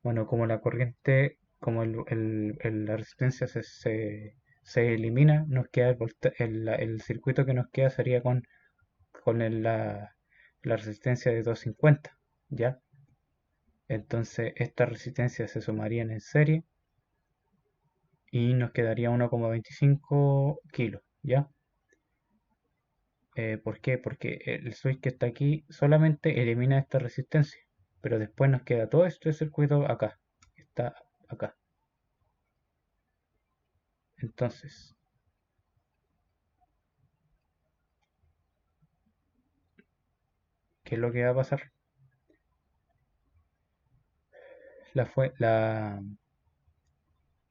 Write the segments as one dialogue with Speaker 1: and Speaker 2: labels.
Speaker 1: Bueno, como la corriente, como la resistencia se elimina, nos queda el circuito que nos queda sería con la resistencia de 250, ¿ya? Entonces estas resistencias se sumarían en serie y nos quedaría 1,25 kilos, ¿ya? ¿Por qué? Porque el switch que está aquí solamente elimina esta resistencia, pero después nos queda todo este circuito acá, está acá. Entonces, ¿qué es lo que va a pasar?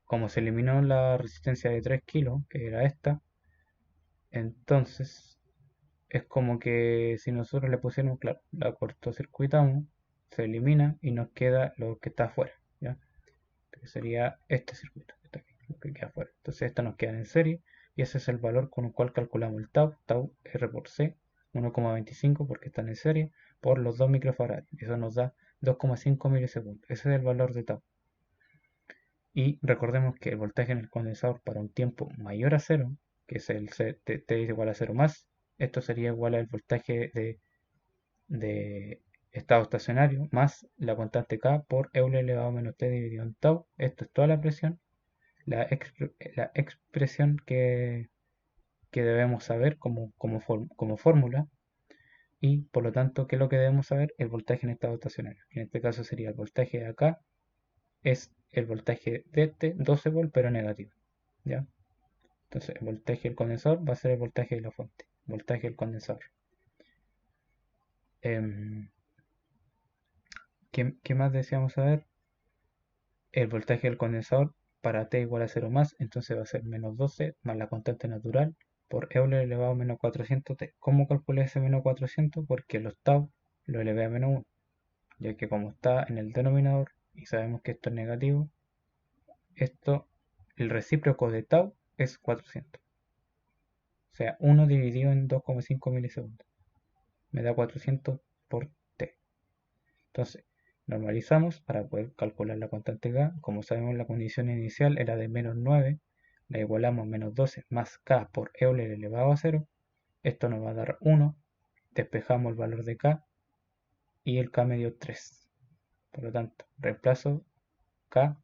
Speaker 1: Como se eliminó la resistencia de 3 kilos, que era esta, entonces es como que si nosotros le pusiéramos, claro, la cortocircuitamos, se elimina y nos queda lo que está afuera, ¿ya? Que sería este circuito, que está aquí, lo que queda afuera. Entonces esta nos queda en serie y ese es el valor con el cual calculamos el tau, tau R por C, 1,25 porque está en serie, por los 2 microfarads. Eso nos da 2,5 milisegundos. Ese es el valor de tau. Y recordemos que el voltaje en el condensador para un tiempo mayor a cero, que es el T es igual a cero más, esto sería igual al voltaje de estado estacionario más la constante K por Euler elevado a menos T dividido en tau. Esto es toda la presión, la expresión que debemos saber como fórmula. Y por lo tanto, ¿qué es lo que debemos saber? El voltaje en estado estacionario. En este caso sería el voltaje de acá, es el voltaje de este 12 volt pero negativo. ¿Ya? Entonces, el voltaje del condensador va a ser el voltaje de la fuente, voltaje del condensador. Em, ¿Qué más deseamos saber? El voltaje del condensador para T igual a 0 más, entonces va a ser menos 12 más la constante natural por Euler elevado a menos 400 T. ¿Cómo calculé ese menos 400? Porque los tau lo elevé a menos 1, ya que como está en el denominador y sabemos que esto es negativo, esto, el recíproco de tau es 400. O sea, 1 dividido en 2,5 milisegundos. Me da 400 por T. Entonces, normalizamos para poder calcular la constante K. Como sabemos, la condición inicial era de menos 9. La igualamos a menos 12 más K por Euler elevado a 0. Esto nos va a dar 1. Despejamos el valor de K y el K me dio 3. Por lo tanto, reemplazo K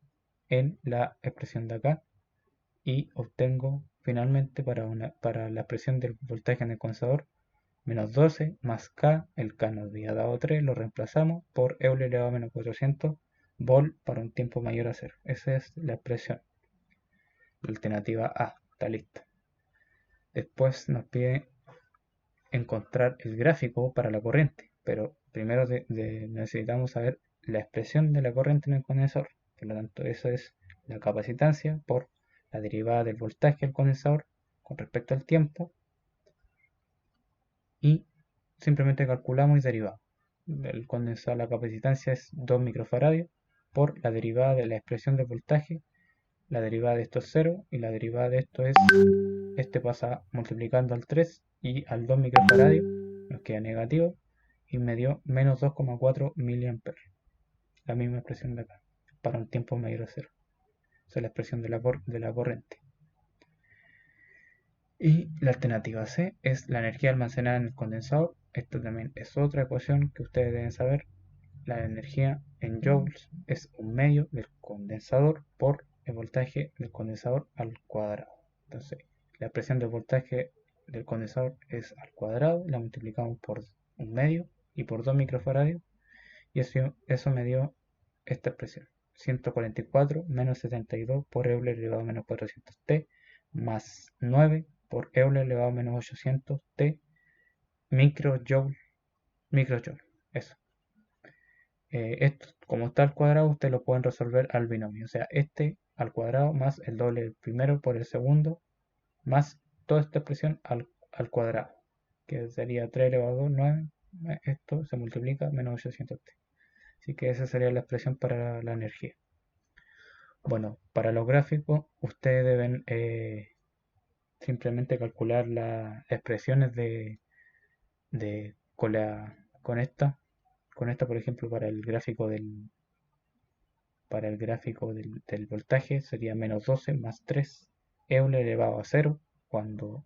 Speaker 1: en la expresión de acá y obtengo finalmente para la expresión del voltaje en el condensador menos 12 más K, el K nos había dado 3, lo reemplazamos por Euler elevado a menos 400 vol para un tiempo mayor a 0. Esa es la expresión. La alternativa A está lista. Después nos pide encontrar el gráfico para la corriente, pero primero necesitamos saber la expresión de la corriente en el condensador. Por lo tanto, eso es la capacitancia por la derivada del voltaje del condensador con respecto al tiempo y simplemente calculamos y derivamos. El condensador, la capacitancia es 2 microfarads por la derivada de la expresión del voltaje. La derivada de esto es 0 y la derivada de esto es, este pasa multiplicando al 3 y al 2 microfarads nos queda negativo y me dio menos 2,4 miliamperes. La misma expresión de acá, para un tiempo mayor a 0. Esa es la expresión de la corriente. Y la alternativa C es la energía almacenada en el condensador. Esto también es otra ecuación que ustedes deben saber. La energía en joules es un medio del condensador por el voltaje del condensador al cuadrado. Entonces, la expresión del voltaje del condensador es al cuadrado, la multiplicamos por un medio y por 2 microfarads y eso me dio esta expresión. 144 menos 72 por Euler elevado a menos 400 T más 9 por Euler elevado a menos 800 T microjoule, microjoule. Eso. Esto, como está al cuadrado, ustedes lo pueden resolver al binomio. O sea, este al cuadrado más el doble del primero por el segundo, más toda esta expresión al cuadrado, que sería 3 elevado a 2, 9. Esto se multiplica menos 800t. Así que esa sería la expresión para la energía. Bueno, para los gráficos, ustedes deben simplemente calcular las expresiones con esta, por ejemplo, para el gráfico para el gráfico del voltaje sería menos 12 más 3 Euler elevado a 0. Cuando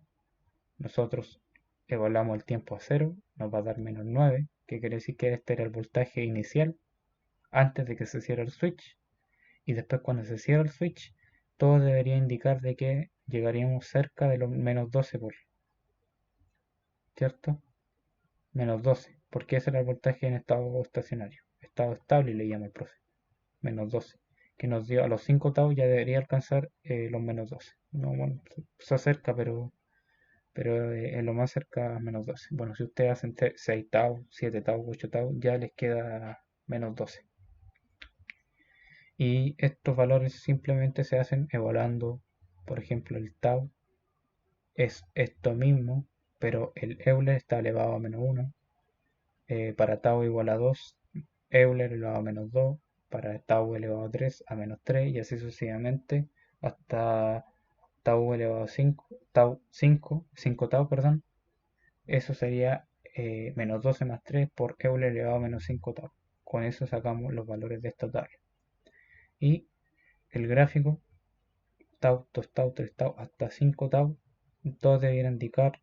Speaker 1: nosotros evaluamos el tiempo a 0, nos va a dar menos 9, que quiere decir que este era el voltaje inicial antes de que se cierre el switch. Y después cuando se cierra el switch, todo debería indicar de que llegaríamos cerca de los menos 12 volts, ¿cierto? Menos 12, porque ese era el voltaje en estado estacionario. Estado estable le llama el profe. Menos 12, que nos dio a los 5 tau ya debería alcanzar los menos 12. No, bueno, se acerca, pero en lo más cerca menos 12. Bueno, si ustedes hacen 6 tau, 7 tau, 8 tau, ya les queda menos 12. Y estos valores simplemente se hacen evaluando, por ejemplo, el tau es esto mismo, pero el Euler está elevado a menos 1. Para tau igual a 2, Euler elevado a menos 2, para tau elevado a 3 a menos 3 y así sucesivamente hasta tau elevado a 5 tau, perdón. Eso sería menos 12 más 3 por Euler elevado a menos 5 tau. Con eso sacamos los valores de esta tabla. Y el gráfico tau, 2 tau, 3 tau, hasta 5 tau, todos debieran indicar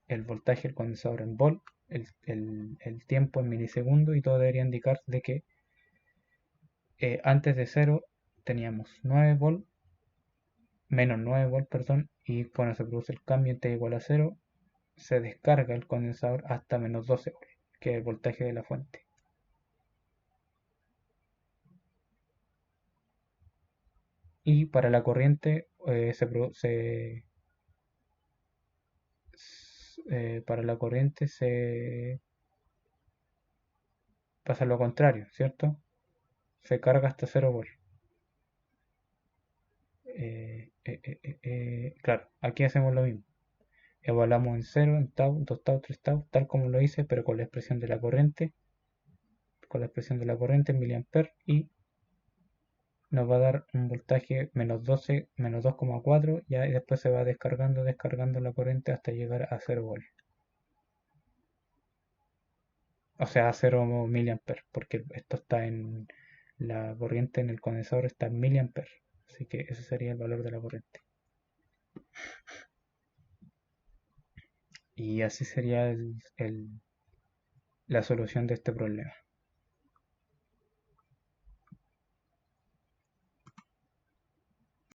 Speaker 1: el voltaje del condensador en volt, el tiempo en milisegundos y todo debería indicar de que antes de 0 teníamos 9 volt, menos 9 volt, perdón, y cuando se produce el cambio en t igual a 0, se descarga el condensador hasta menos 12 volt, que es el voltaje de la fuente. Y para la corriente para la corriente se pasa lo contrario, ¿cierto? Se carga hasta 0 volt. Claro, aquí hacemos lo mismo. Evaluamos en 0, en tau, 2 tau, 3 tau, tal como lo hice, pero con la expresión de la corriente en miliamperes, y nos va a dar un voltaje menos 12, menos 2,4, y después se va descargando la corriente hasta llegar a 0 volt. O sea, a 0 miliamperes, porque esto está en la corriente en el condensador está en miliamperes. Así que ese sería el valor de la corriente. Y así sería la solución de este problema.